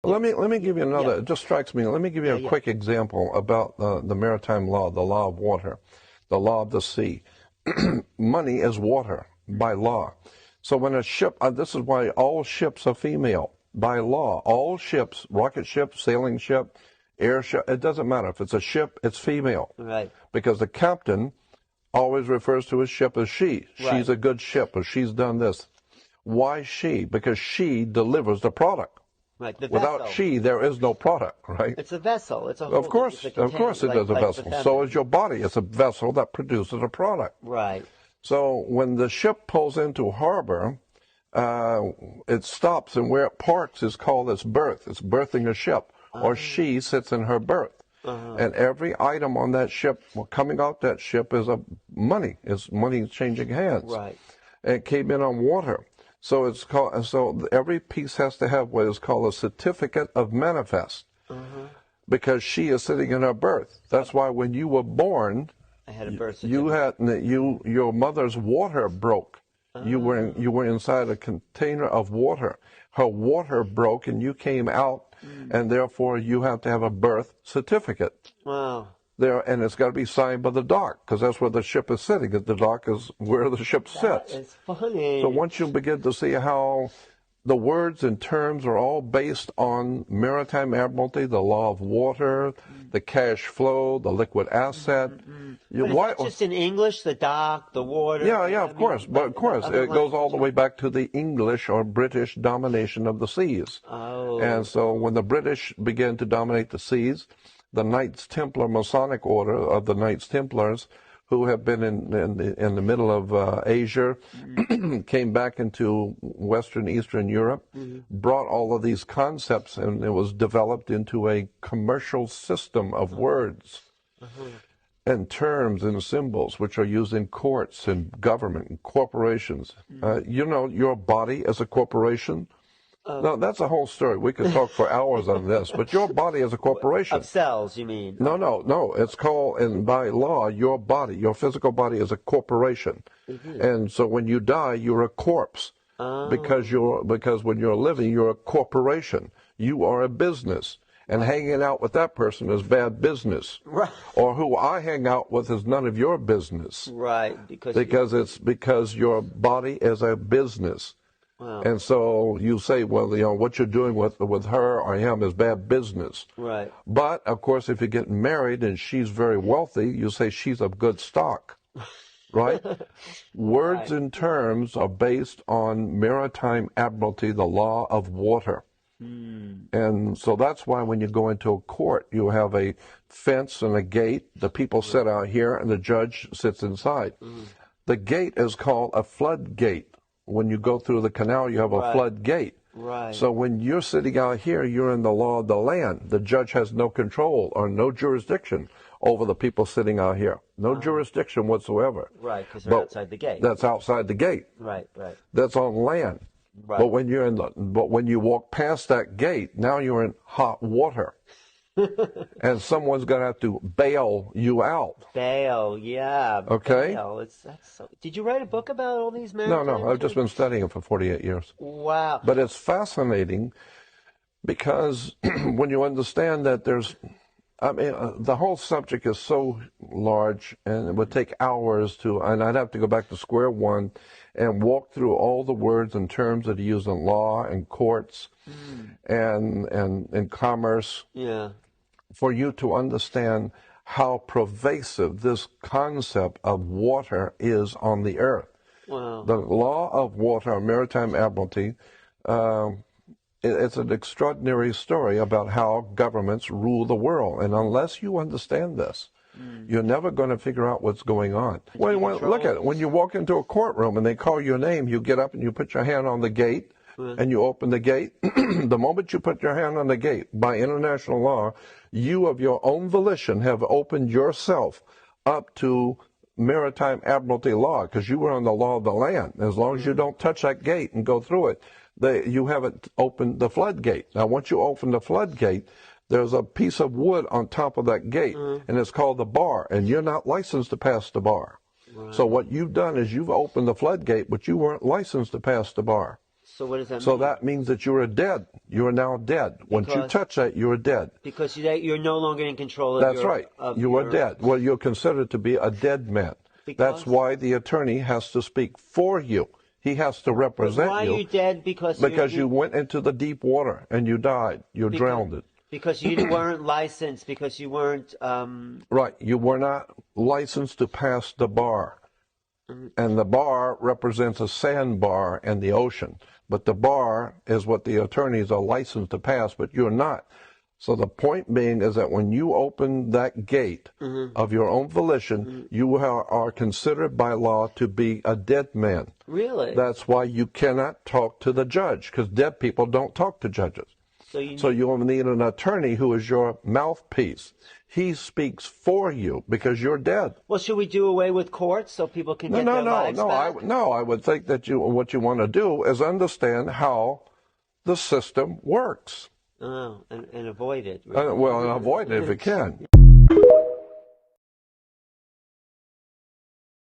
Let me give you another. Yeah. It just strikes me. Let me give you Yeah, a yeah. quick example about the maritime law, the law of water, the law of the sea. Money is water by law. So when a ship, this is why all ships are female by law. All ships, rocket ship, sailing ship, air ship, it doesn't matter. If it's a ship, it's female. Right. Because the captain always refers to his ship as she. She's Right. a good ship, or she's done this. Why she? Because she delivers the product. Right. The Without vessel. she, there is no product, right? It's a vessel. It's a Of whole. It's course, a of course it is a like the vessel. So is feminine. your body. It's a vessel that produces a product. Right. So when the ship pulls into harbor, uh, it stops, and where it parks is called its berth. It's berthing a ship, or she sits in her berth. And every item on that ship, coming out that ship, is money. Is money changing hands. Right. And it came in on water. So it's called. So every piece has to have what is called a certificate of manifest, because she is sitting in her berth. That's why when you were born, I had a birth you certificate. your mother's water broke. You were inside a container of water. Her water broke, and you came out, and therefore you have to have a birth certificate. Wow. There, and it's got to be signed by the dock, because that's where the ship is sitting. The dock is where the ship That sits. is funny. So once you begin to see how the words and terms are all based on maritime admiralty, the law of water, the cash flow, the liquid asset. But it's not just in English, the dock, the water. Yeah, of course. But of course, it goes all the way back to the English or British domination of the seas. Oh. And so when the British began to dominate the seas, the Knights Templar Masonic Order of the Knights Templars, who have been in the middle of Asia, came back into Western Eastern Europe, brought all of these concepts, and it was developed into a commercial system of words and terms and symbols, which are used in courts and government and corporations. You know, your body as a corporation. No, that's a whole story. We could talk for hours on this, but your body is a corporation. Of cells, you mean? No. It's called, and by law, your body, your physical body is a corporation. And so when you die, you're a corpse. Because when you're living, you're a corporation. You are a business. And hanging out with that person is bad business. Right. Or who I hang out with is none of your business. Right. Because your body is a business. Wow. And so you say, well, you know, what you're doing with her or him is bad business. Right. But, of course, if you get married and she's very wealthy, you say she's of good stock. Right? Words and terms are based on maritime admiralty, the law of water. And so that's why when you go into a court, you have a fence and a gate. The people sit out here and the judge sits inside. The gate is called a floodgate. When you go through the canal, you have a floodgate. Right. So when you're sitting out here, you're in the law of the land. The judge has no control or no jurisdiction over the people sitting out here. No jurisdiction whatsoever. Right, because they're outside the gate. That's outside the gate. Right. That's on land. Right. But when you walk past that gate, now you're in hot water. And someone's going to have to bail you out. Bail, yeah. Okay. Bail. Did you write a book about all these maritime? No. I've just been studying it for 48 years. Wow. But it's fascinating because when you understand that the whole subject is so large, and it would take hours and I'd have to go back to square one and walk through all the words and terms that are used in law and courts and commerce. Yeah. For you to understand how pervasive this concept of water is on the earth. Wow. The law of water, maritime admiralty, it's an extraordinary story about how governments rule the world. And unless you understand this, you're never going to figure out what's going on. Look at it. When you walk into a courtroom and they call your name, you get up and you put your hand on the gate and you open the gate. The moment you put your hand on the gate, by international law, you of your own volition have opened yourself up to maritime admiralty law, because you were on the law of the land. As long as you don't touch that gate and go through it, you haven't opened the floodgate. Now, once you open the floodgate, there's a piece of wood on top of that gate, and it's called the bar, and you're not licensed to pass the bar. Right. So what you've done is you've opened the floodgate, but you weren't licensed to pass the bar. So what does that So mean? that means that you are dead. You are now dead. Once you touch that, you are dead. Because you're no longer in control of That's right. You are dead. Well, you're considered to be a dead man. That's why the attorney has to speak for you. He has to represent why you. Why are you dead? Because you went into the deep water and you died. You drowned. Because you weren't licensed. Because you weren't. Right. You were not licensed to pass the bar. And the bar represents a sandbar in the ocean. But the bar is what the attorneys are licensed to pass, but you're not. So the point being is that when you open that gate of your own volition, you are considered by law to be a dead man. Really? That's why you cannot talk to the judge, because dead people don't talk to judges. So you need an attorney who is your mouthpiece. He speaks for you because you're dead. Well, should we do away with courts so people can get their lives back? I would think that what you want to do is understand how the system works. Oh, and avoid it. Well, and avoid it if you can.